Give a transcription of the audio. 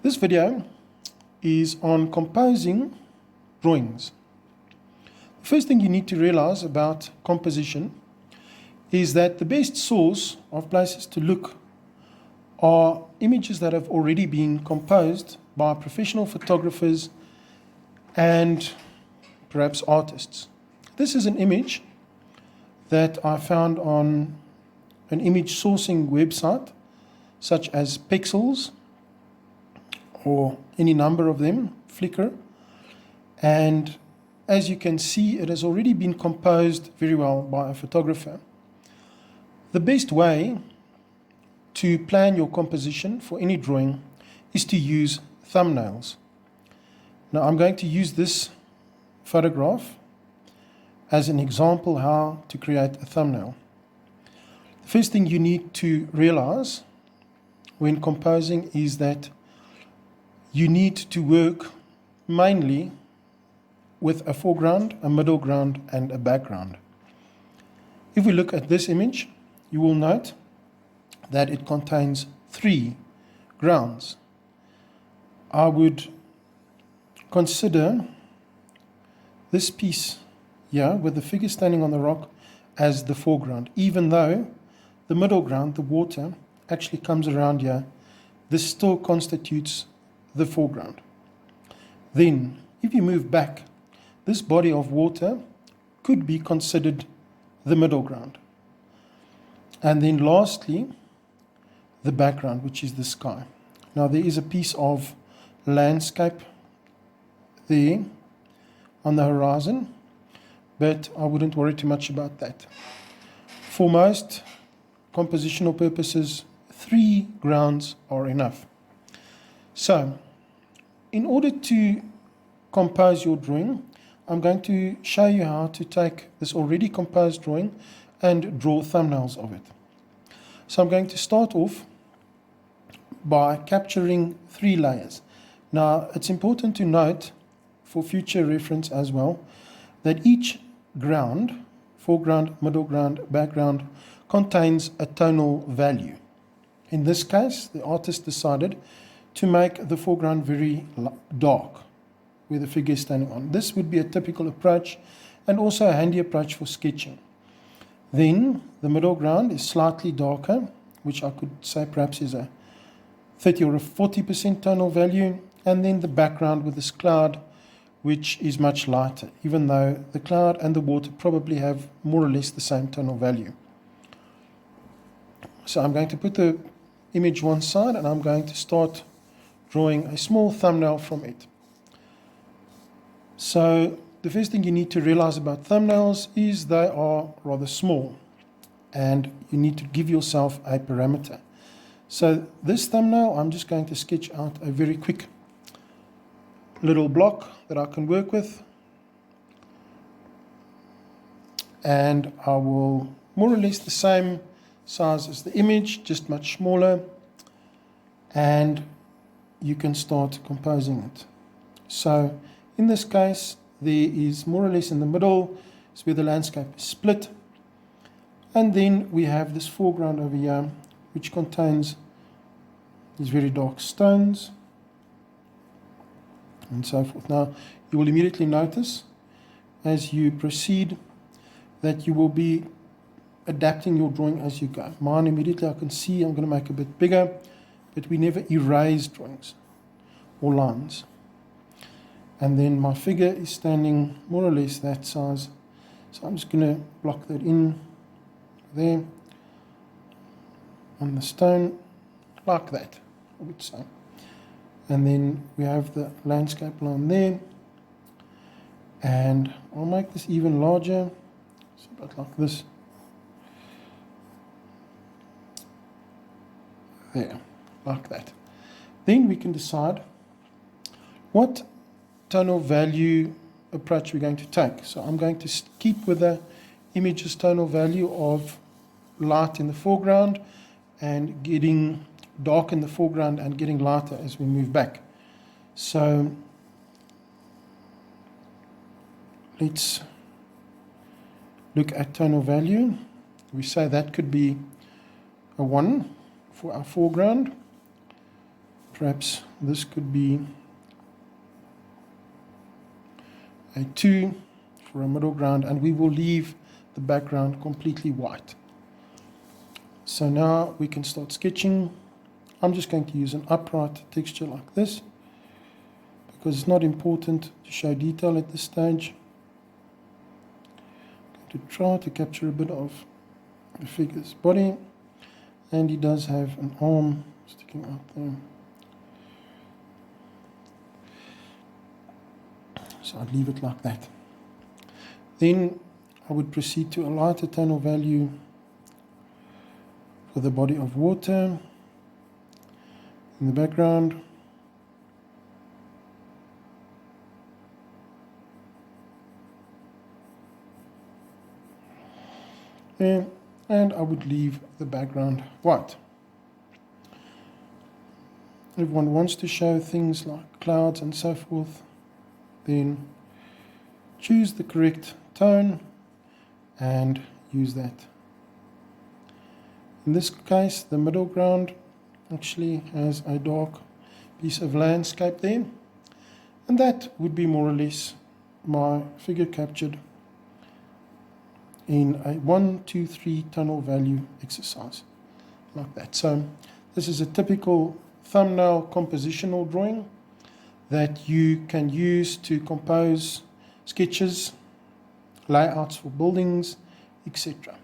This video is on composing drawings. The first thing you need to realize about composition is that the best source of places to look are images that have already been composed by professional photographers and perhaps artists. This is an image that I found on an image sourcing website such as Pexels or any number of them, Flickr, and as you can see, it has already been composed very well by a photographer. The best way to plan your composition for any drawing is to use thumbnails. Now I'm going to use this photograph as an example how to create a thumbnail. The first thing you need to realize when composing is that you need to work mainly with a foreground, a middle ground, and a background. If we look at this image, you will note that it contains 3 grounds. I would consider this piece here with the figure standing on the rock as the foreground, even though the middle ground, the water, actually comes around here. This still constitutes the foreground. Then, if you move back, this body of water could be considered the middle ground. And then lastly, the background, which is the sky. Now there is a piece of landscape there on the horizon, but I wouldn't worry too much about that. For most compositional purposes, 3 grounds are enough. So, in order to compose your drawing, I'm going to show you how to take this already composed drawing and draw thumbnails of it. So I'm going to start off by capturing 3 layers. Now, it's important to note, for future reference as well, that each ground, foreground, middle ground, background, contains a tonal value. In this case, the artist decided to make the foreground very dark, where the figure is standing on. This would be a typical approach and also a handy approach for sketching. Then the middle ground is slightly darker, which I could say perhaps is a 30 or a 40% tonal value, and then the background with this cloud, which is much lighter, even though the cloud and the water probably have more or less the same tonal value. So I'm going to put the image one side and I'm going to start drawing a small thumbnail from it. So the first thing you need to realize about thumbnails is they are rather small and you need to give yourself a parameter. So this thumbnail, I'm just going to sketch out a very quick little block that I can work with, and I will more or less the same size as the image, just much smaller, and you can start composing it. So in this case, there is more or less in the middle is where the landscape is split, and then we have this foreground over here which contains these very dark stones and so forth. Now you will immediately notice as you proceed that you will be adapting your drawing as you go. Mine immediately I can see I'm going to make a bit bigger, but we never erase drawings or lines. And then my figure is standing more or less that size, so I'm just going to block that in there on the stone like that, I would say. And then we have the landscape line there, and I'll make this even larger, so about like this. There, like that. Then we can decide what tonal value approach we're going to take. So I'm going to keep with the image's tonal value of light in the foreground and getting dark in the foreground and getting lighter as we move back. So let's look at tonal value. We say that could be a 1 for our foreground, perhaps this could be a 2 for a middle ground, and we will leave the background completely white. So now we can start sketching. I'm just going to use an upright texture like this because it's not important to show detail at this stage. I'm going to try to capture a bit of the figure's body, and he does have an arm sticking out there. So I'd leave it like that. Then I would proceed to a lighter tonal value for the body of water in the background. And I would leave the background white. If one wants to show things like clouds and so forth, then choose the correct tone and use that. In this case, the middle ground actually has a dark piece of landscape there, and that would be more or less my figure captured in a 1, 2, 3 tonal value exercise like that. So this is a typical thumbnail compositional drawing that you can use to compose sketches, layouts for buildings, etc.